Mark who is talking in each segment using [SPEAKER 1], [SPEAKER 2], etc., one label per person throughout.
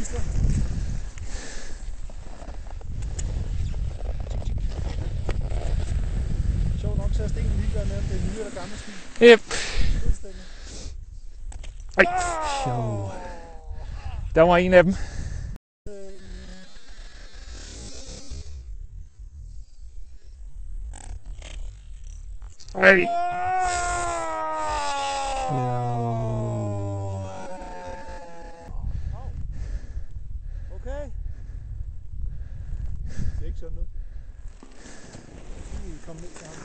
[SPEAKER 1] Gidsler. Sjovt nok, så er stenen ligeglad med, om det er nye eller gamle skib.
[SPEAKER 2] Yep.
[SPEAKER 1] Fuldstændig.
[SPEAKER 2] Ej, jo. Der var en af dem. Ej.
[SPEAKER 1] Okay. Det er ikke sådan noget. Kom ned til ham.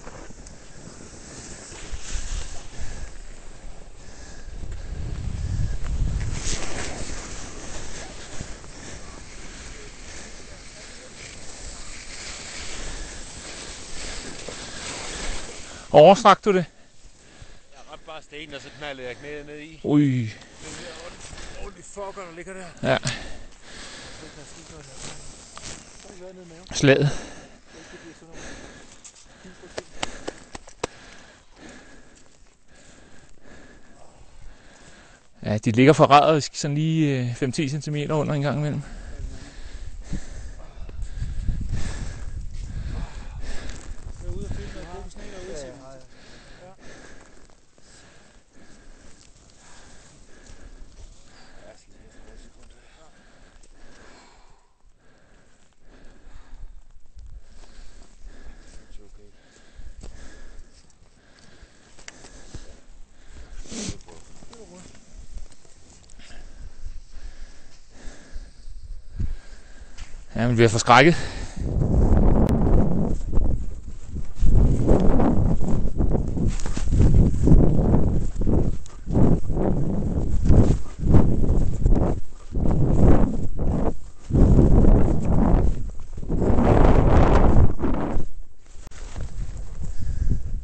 [SPEAKER 2] Overstrakte du det?
[SPEAKER 3] Jeg ramte bare stenen, og så knaldede jeg knæet ned i.
[SPEAKER 2] Ui.
[SPEAKER 3] Den der ordentlig fucker, der ligger der.
[SPEAKER 2] Ja. Slaget. Ja, de ligger forræderisk sådan lige 5-10 cm under en gang imellem. Ja, man bliver forskrækket.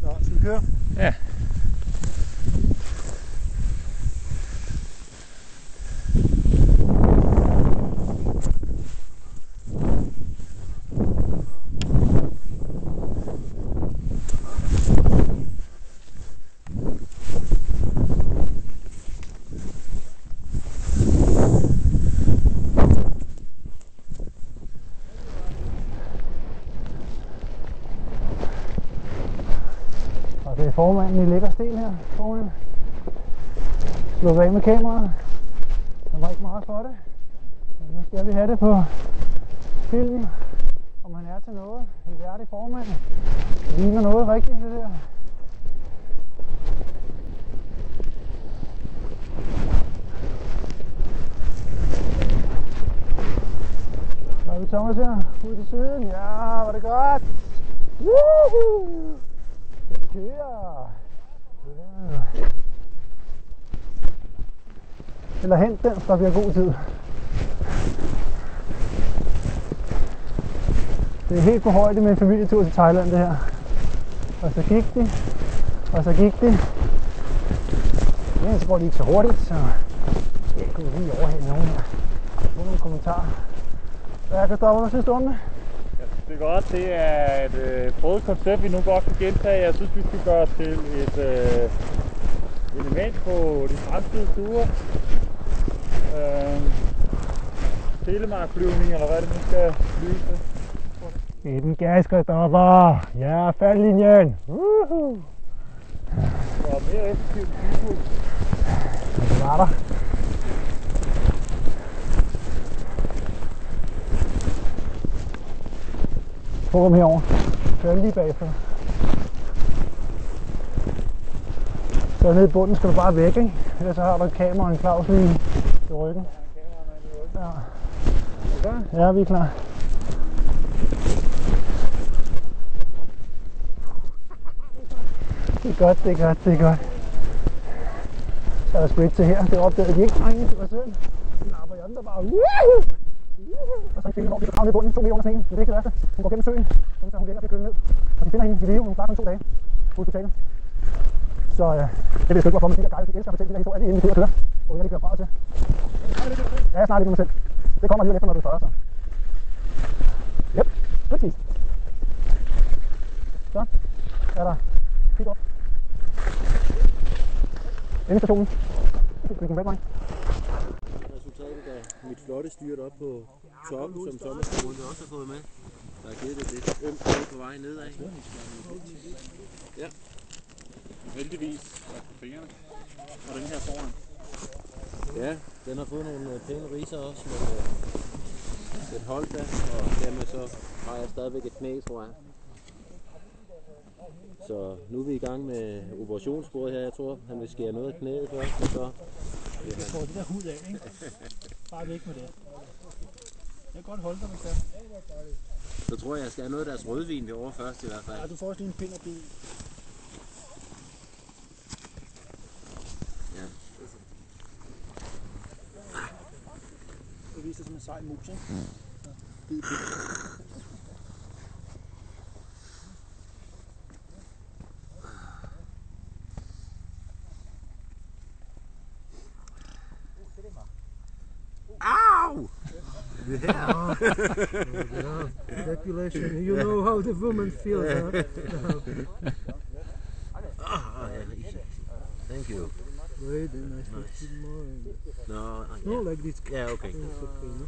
[SPEAKER 1] Nå, skal vi køre?
[SPEAKER 2] Ja.
[SPEAKER 1] Det er formanden i lækker stil her, formanden. Slå af med kameraet. Der var ikke meget for det. Men nu skal vi have det på film, om han er til noget. En værdig formand. Det ligner noget rigtigt, det der. Så er vi Thomas her, ud til siden. Ja, var det godt. Woohoo! Det kører. Ja. Eller hent den, så der bliver god tid. Det er helt på højde med en familietur til Thailand, det her. Og så gik de. Og så gik de. Men så går de ikke så hurtigt, så jeg kunne lige overhælde nogen her. Nogle kommentarer. Hvad Kristoffer, hvad synes du om det?
[SPEAKER 4] Det er godt. Det er et prøvet koncept, vi nu godt kan gentage. Jeg synes, vi skal gøre til et element på de fremtidige ture. Telemarkflyvning, eller hvad det nu skal flyve til.
[SPEAKER 1] Giv den gas, Kristoffer! Ja, faldlinjen! Woohoo!
[SPEAKER 4] Så mere effektivt flyve.
[SPEAKER 1] Det var der. Få dem herover. Kør lige bagefter. Så nede i bunden skal du bare væk, ikke? Ellers så har du et kamera og en Claus lige i ryggen. Ja. Ja, vi er klar. Det er godt, det er godt, det er godt. Så er der sprit til her. Det opdagede de ikke, drenge. Det var synd. Så napper jeg den der bare. Og så finder hun over, ned i bunden, 2 meter under sneen. Det er ikke det værste. Hun går gennem søen, så hun lægger til at køle ned. Og de finder hende i live, hun klarer kun 2 dage på hospitalet. Så det ved jeg sgu ikke, hvorfor, men de der guider, de elsker at fortælle de der historier, lige inden vi kører. Og jeg lige kører fra til. Ja, jeg snakker lidt med mig selv. Det kommer lige efter, når du er 40, så. Yep, good cheese. Så er der kig op. Inde i stationen. Hvilken red line.
[SPEAKER 3] Resultatet af mit
[SPEAKER 5] flotte styrt op på toppen, som sommerskolen også har fået med. Der har givet det lidt ømt sted på vej nedad. Ja.
[SPEAKER 4] Heldigvis er på fingrene. Og den her foran.
[SPEAKER 5] Ja, den har fået nogle pæne riser også, men den holdt da, og dermed så har jeg stadigvæk et knæ, tror jeg. Så nu er vi i gang med operationsbordet her. Jeg tror, han vil skære noget af knæet først, og så...
[SPEAKER 1] Jeg får det der hud af, ikke? Bare væk med det. Jeg kan godt holde dig, hvis det er.
[SPEAKER 5] Så tror jeg skal have noget af deres rødvin over først i hvert fald.
[SPEAKER 1] Ja, du får også lige en pind og bil.
[SPEAKER 5] Ja.
[SPEAKER 1] Det viser sig som en sej mus, ikke? Ja. Bid på.
[SPEAKER 5] Ow!
[SPEAKER 6] Yeah. Ejaculation. You know how the woman feels, huh?
[SPEAKER 5] Easy. Thank you.
[SPEAKER 6] Very nice. Good morning.
[SPEAKER 5] No,
[SPEAKER 6] No, like this.
[SPEAKER 5] yeah, okay.
[SPEAKER 6] It's okay, no?